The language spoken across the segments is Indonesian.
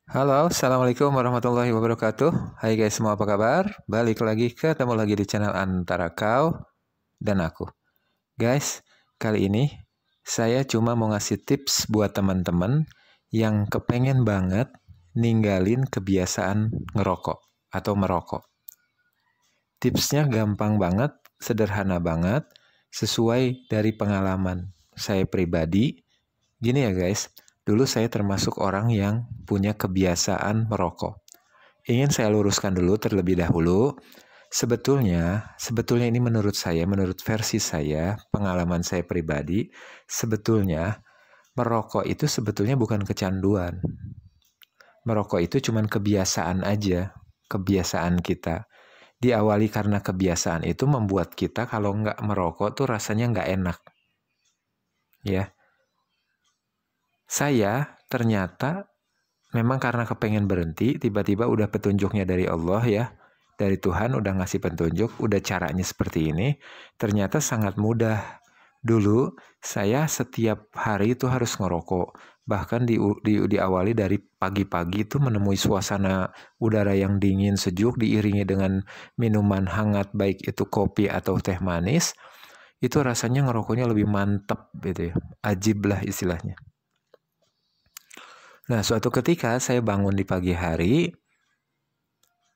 Halo, Assalamualaikum warahmatullahi wabarakatuh. Hai guys, semua apa kabar? Balik lagi ketemu lagi di channel antara kau dan aku. Guys, kali ini saya cuma mau ngasih tips buat teman-teman yang kepengen banget ninggalin kebiasaan ngerokok atau merokok. Tipsnya gampang banget, sederhana banget, sesuai dari pengalaman saya pribadi. Gini ya guys, dulu saya termasuk orang yang punya kebiasaan merokok. Ingin saya luruskan dulu terlebih dahulu. Sebetulnya ini menurut saya, menurut versi saya, pengalaman saya pribadi, sebetulnya merokok itu sebetulnya bukan kecanduan. Merokok itu cuma kebiasaan aja, kebiasaan kita. Diawali karena kebiasaan itu membuat kita kalau nggak merokok tuh rasanya nggak enak. Ya, saya ternyata memang karena kepengen berhenti, tiba-tiba udah petunjuknya dari Allah ya. Dari Tuhan udah ngasih petunjuk, udah caranya seperti ini. Ternyata sangat mudah. Dulu saya setiap hari itu harus ngerokok. Bahkan diawali dari pagi-pagi itu menemui suasana udara yang dingin sejuk diiringi dengan minuman hangat baik itu kopi atau teh manis. Itu rasanya ngerokoknya lebih mantap gitu ya. Ajib lah istilahnya. Nah, suatu ketika saya bangun di pagi hari,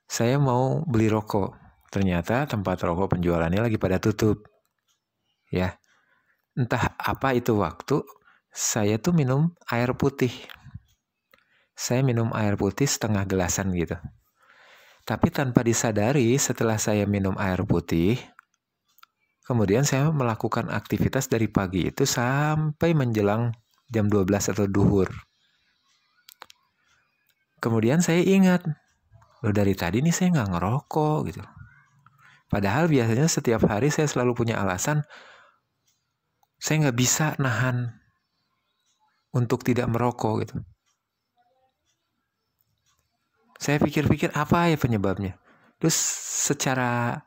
saya mau beli rokok. Ternyata tempat rokok penjualannya lagi pada tutup. Ya, entah apa itu waktu, saya tuh minum air putih. Saya minum air putih setengah gelasan gitu. Tapi tanpa disadari setelah saya minum air putih, kemudian saya melakukan aktivitas dari pagi itu sampai menjelang jam 12 atau duhur. Kemudian saya ingat, loh dari tadi nih saya nggak ngerokok gitu. Padahal biasanya setiap hari saya selalu punya alasan, saya nggak bisa nahan untuk tidak merokok gitu. Saya pikir-pikir apa ya penyebabnya. Terus secara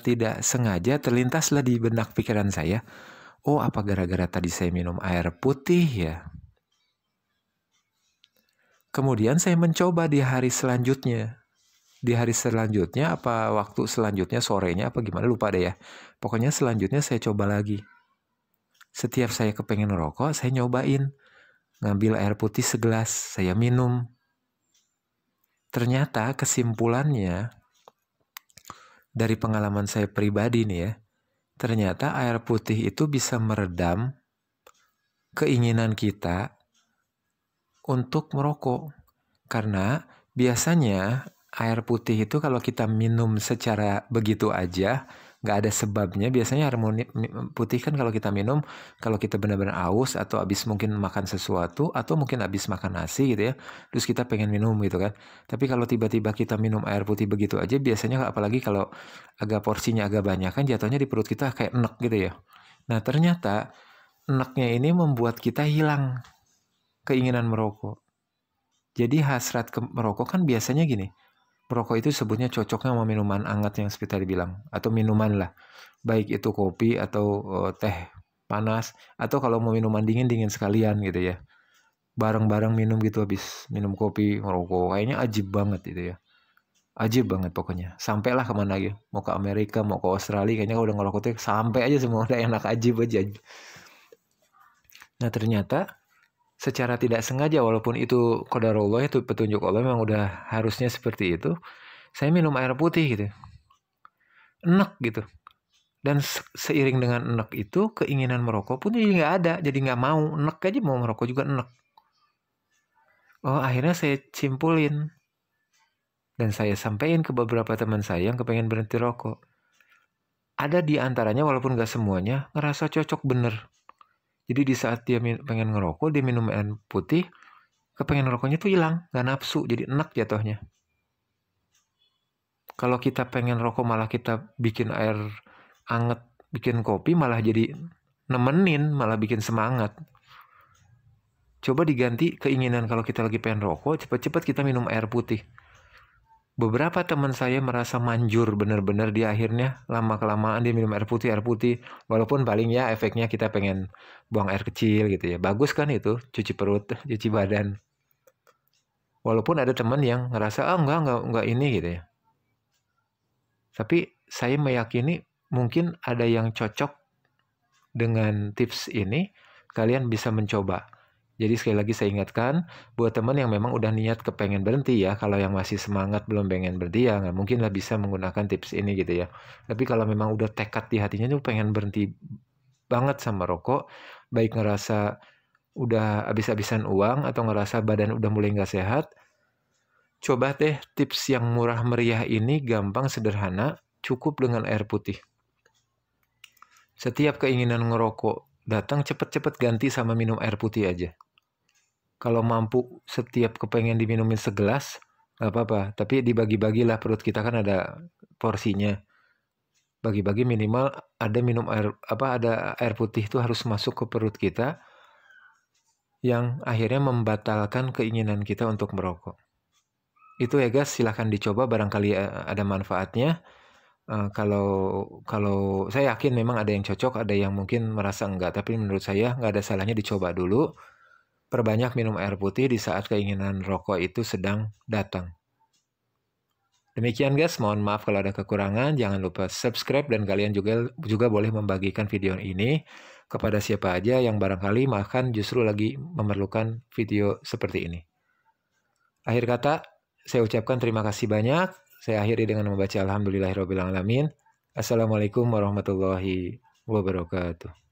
tidak sengaja terlintaslah di benak pikiran saya, oh apa gara-gara tadi saya minum air putih ya. Kemudian saya mencoba di hari selanjutnya. Di hari selanjutnya apa waktu selanjutnya sorenya apa gimana lupa deh ya. Pokoknya selanjutnya saya coba lagi. Setiap saya kepengen rokok, saya nyobain. Ngambil air putih segelas, saya minum. Ternyata kesimpulannya, dari pengalaman saya pribadi nih ya, ternyata air putih itu bisa meredam keinginan kita untuk merokok. Karena biasanya air putih itu kalau kita minum secara begitu aja, nggak ada sebabnya. Biasanya air putih kan kalau kita minum, kalau kita benar-benar aus atau habis mungkin makan sesuatu atau mungkin habis makan nasi gitu ya, terus kita pengen minum gitu kan. Tapi kalau tiba-tiba kita minum air putih begitu aja, biasanya apalagi kalau agak porsinya agak banyak kan jatuhnya di perut kita kayak enek gitu ya. Nah ternyata eneknya ini membuat kita hilang keinginan merokok. Jadi hasrat merokok kan biasanya gini. Merokok itu sebutnya cocoknya sama minuman hangat yang seperti tadi bilang. Atau minuman lah. Baik itu kopi atau teh panas. Atau kalau mau minuman dingin sekalian gitu ya. Bareng-bareng minum gitu habis minum kopi, merokok. Kayaknya ajib banget gitu ya. Ajib banget pokoknya. Sampailah kemana lagi. Mau ke Amerika, mau ke Australia. Kayaknya kalau udah ngerokok tuh sampai aja semua udah enak ajib aja. Nah ternyata secara tidak sengaja walaupun itu qadarullah itu petunjuk Allah memang udah harusnya seperti itu. Saya minum air putih gitu. Enak gitu. Dan seiring dengan enak itu keinginan merokok pun jadi nggak ada. Jadi nggak mau. Enak aja mau merokok juga enak. Oh akhirnya saya simpulin. Dan saya sampaikan ke beberapa teman saya yang kepengen berhenti rokok. Ada di antaranya walaupun nggak semuanya ngerasa cocok bener. Jadi di saat dia pengen ngerokok, dia minum air putih, kepengen rokoknya tuh hilang, nggak nafsu, jadi enak jatuhnya. Kalau kita pengen rokok malah kita bikin air anget, bikin kopi malah jadi nemenin, malah bikin semangat. Coba diganti keinginan kalau kita lagi pengen rokok, cepat-cepat kita minum air putih. Beberapa teman saya merasa manjur bener-bener di akhirnya lama-kelamaan dia minum air putih. Walaupun paling ya efeknya kita pengen buang air kecil gitu ya. Bagus kan itu, cuci perut, cuci badan. Walaupun ada teman yang ngerasa enggak ini gitu ya. Tapi saya meyakini mungkin ada yang cocok dengan tips ini, kalian bisa mencoba. Jadi sekali lagi saya ingatkan, buat teman yang memang udah niat kepengen berhenti ya, kalau yang masih semangat belum pengen berhenti ya, nggak mungkin lah bisa menggunakan tips ini gitu ya. Tapi kalau memang udah tekad di hatinya tuh pengen berhenti banget sama rokok, baik ngerasa udah habis-habisan uang atau ngerasa badan udah mulai nggak sehat, coba deh tips yang murah meriah ini, gampang, sederhana, cukup dengan air putih. Setiap keinginan ngerokok datang, cepet-cepet ganti sama minum air putih aja. Kalau mampu setiap kepengen diminumin segelas, nggak apa-apa. Tapi dibagi-bagilah, perut kita kan ada porsinya. Bagi-bagi minimal ada minum air ada air putih itu harus masuk ke perut kita, yang akhirnya membatalkan keinginan kita untuk merokok. Itu ya guys, silahkan dicoba, barangkali ada manfaatnya. Kalau saya yakin memang ada yang cocok, ada yang mungkin merasa enggak, tapi menurut saya nggak ada salahnya dicoba dulu. Perbanyak minum air putih di saat keinginan rokok itu sedang datang. Demikian guys, mohon maaf kalau ada kekurangan. Jangan lupa subscribe dan kalian juga boleh membagikan video ini kepada siapa aja yang barangkali bahkan justru lagi memerlukan video seperti ini. Akhir kata, saya ucapkan terima kasih banyak. Saya akhiri dengan membaca Alhamdulillahirrabbilalamin. Assalamualaikum warahmatullahi wabarakatuh.